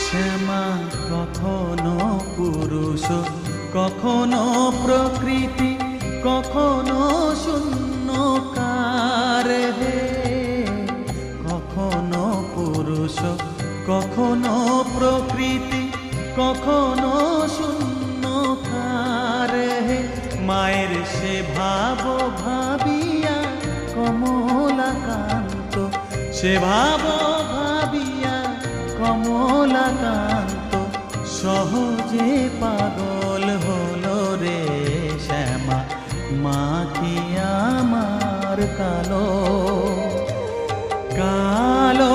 শ্যামা কখনো পুরুষ, কখনো প্রকৃতি, কখনো শূন্যকার হে। কখনো পুরুষ, কখনো প্রকৃতি, কখনো শূন্যকার হে। মায়ের সে ভাব ভাবিয়া কমলাকান্ত, সে ভাব ভাবিয়া কমলাকান্ত সহজে পাগল হলো রে শ্যামা। মা কি আমার কালো কালো